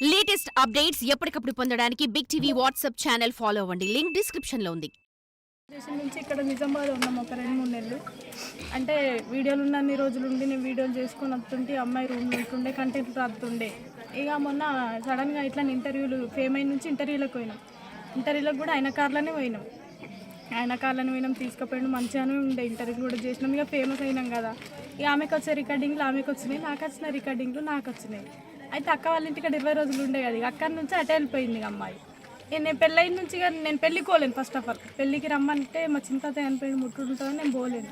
Latest updates ఎప్పటికప్పుడు పొందడానికి big TV WhatsApp channel follow అవ్వండి. లింక్ డిస్క్రిప్షన్ లో ఉంది. దేశం నుంచి ఇక్కడ నిజామాబాద్ ఉన్నాం ఒక 2-3 నెలలు. అంటే వీడియోలు ఉన్నన్ని రోజులు ఉండి నేను వీడియోలు చేసుకొని వస్తుంటే అమ్మాయి రూమ్లో ఉంటుండే కంటెంట్ రాస్తుండే. ఇక మొన్న సడన్గా ఇట్లా ఇంటర్వ్యూలు ఫేమ్ అయిన నుంచి ఇంటర్వ్యూలకు పోయినాం. ఇంటర్వ్యూలకు కూడా ఆయన కార్లోనే పోయినాం. తీసుకుపోయినాం. మంచిగానే ఉండే ఇంటర్వ్యూ కూడా చేసినాం. ఇక ఫేమస్ అయినాం కదా. ఇక ఆమెకు వచ్చే రికార్డింగ్లు ఆమెకు వచ్చినాయి, నాకు వచ్చిన రికార్డింగ్లు నాకు వచ్చినాయి. అయితే అక్క వాళ్ళ ఇంటికి 20 రోజులు ఉండే కదా. ఇక అక్కడి నుంచి అటే వెళ్ళిపోయింది అమ్మాయి. నేను పెళ్ళైన నుంచి నేను పెళ్ళికోలేను. ఫస్ట్ ఆఫ్ ఆల్ పెళ్ళికి రమ్మంటే మా చింత చనిపోయింది ముట్టుంటుందని నేను పోలేను.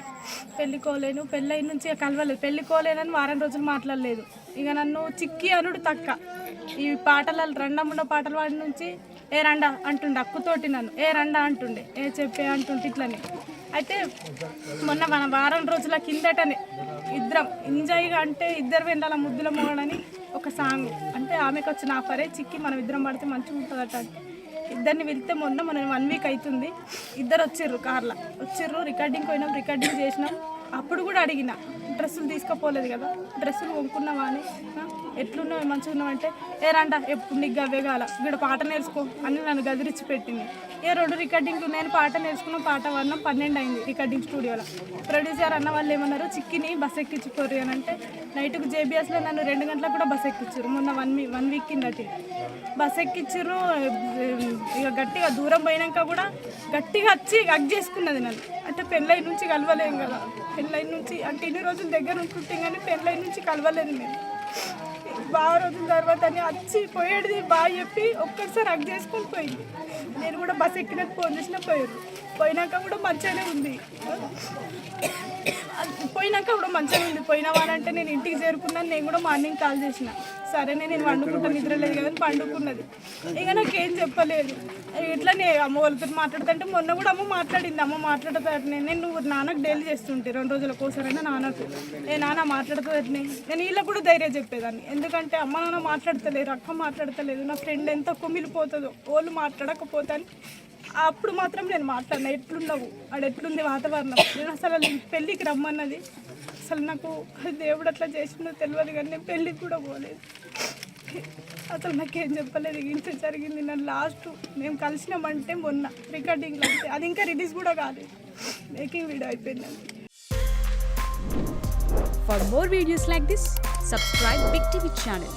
పెళ్ళికోలేను. పెళ్ళైన నుంచి కలవలేదు. పెళ్ళికోలేనని వారం రోజులు మాట్లాడలేదు. ఇక నన్ను చిక్కి అనుడు తక్క. ఈ పాటలు రండముండ పాటలు వాడి నుంచి ఏ రండా అంటుండే, అక్కుతోటి నన్ను ఏ రండా అంటుండే, ఏ చెప్పే అంటుంటే ఇట్లని. అయితే మొన్న మన వారం రోజుల కిందటనే ఇద్దరం ఎంజాయ్గా అంటే ఇద్దరు వెళ్ళాల ముద్దుల మోడని ఒక సాంగ్. అంటే ఆమెకు వచ్చిన ఆఫరే చిక్కి మనం ఇద్దరం పడితే మంచిగా ఉంటుందట. ఇద్దరిని వెళ్తే మొన్న 1 వీక్ అవుతుంది. ఇద్దరు వచ్చిర్రు కార్లో రికార్డింగ్ పోయినాం, రికార్డింగ్ చేసినాం. అప్పుడు కూడా అడిగిన డ్రెస్సులు తీసుకుపోలేదు కదా, డ్రెస్సులు కొనుక్కున్నావా అని. ఎట్లున్నావు మంచిగా ఉన్నావు అంటే ఏ రండా ఎప్పుడు నీకు గవ్వేగాల ఇక్కడ పాట నేర్చుకో అని నన్ను గదిరిచ్చి పెట్టింది. ఏ 2 రికార్డింగ్లు నేను పాట నేర్చుకున్నాం. పాట వన్నాం 12 అయింది రికార్డింగ్ స్టూడియోలో. ప్రొడ్యూసర్ అన్న వాళ్ళు ఏమన్నారు, చిక్కిని బస్ ఎక్కించుకోరు అని అంటే నైట్కు జేబీఎస్లో నన్ను 2 గంటలకు కూడా బస్ ఎక్కించారు. మొన్న 1 వీక్ కిందటి బస్ ఎక్కించారు. ఇక గట్టిగా దూరం పోయినాక కూడా గట్టిగా వచ్చి హగ్ చేసుకున్నది నన్ను. అంటే పెళ్ళైన నుంచి కలవలేము కదా. పెళ్ళైన నుంచి అంటే ఇన్ని రోజులు దగ్గర ఉంటుంటే కానీ పెళ్ళైన నుంచి కలవలేదు నేను. బాగా రోజుల తర్వాత వచ్చి పోయేది బాగా చెప్పి ఒక్కసారి హగ్ చేసుకొని పోయింది. నేను కూడా బస్ ఎక్కినట్టు ఫోన్ చేసినా పోయినాక కూడా మంచిగానే ఉంది. పోయిన వారంటే నేను ఇంటికి చేరుకున్నాను. నేను కూడా మార్నింగ్ కాల్ చేసిన, సరే నేను వండుకుంటా నిద్ర లేదు కదా అని పండుకున్నది. ఇక నాకేం చెప్పలేదు. ఇట్లనే అమ్మ వాళ్ళతో మాట్లాడుతుంటే మొన్న కూడా అమ్మ మాట్లాడింది. అమ్మ మాట్లాడుతానే నువ్వు నాన్నకు డైలీ చేస్తుంటే 2 రోజుల కోసరైనా నాన్నకు నాన్న మాట్లాడుతుందటనే నేను వీళ్ళకి కూడా ధైర్యం చెప్పేదాన్ని. ఎందుకంటే అమ్మ నాన్న మాట్లాడతలేరు, అక్క మాట్లాడతలేదు, నా ఫ్రెండ్ ఎంత కుమిలిపోతుందో వాళ్ళు మాట్లాడకపోతాను. అప్పుడు మాత్రం నేను మాట్లాడినా ఎట్లున్నావు ఆడ ఎట్లుంది వాతావరణం. నేను అసలు పెళ్ళికి రమ్మన్నది. అసలు నాకు దేవుడు అట్లా చేసిందో తెలియదు కానీ నేను పెళ్ళికి కూడా పోలేదు. అసలు నాకేం చెప్పలేదు. ఇంత జరిగింది. నన్ను లాస్ట్ మేము కలిసినామంటే మొన్న రికార్డింగ్లో అంటే అది ఇంకా రిలీజ్ కూడా కాలేదు, మేకింగ్ వీడియో అయిపోయింది. For more videos like this, subscribe Big TV channel.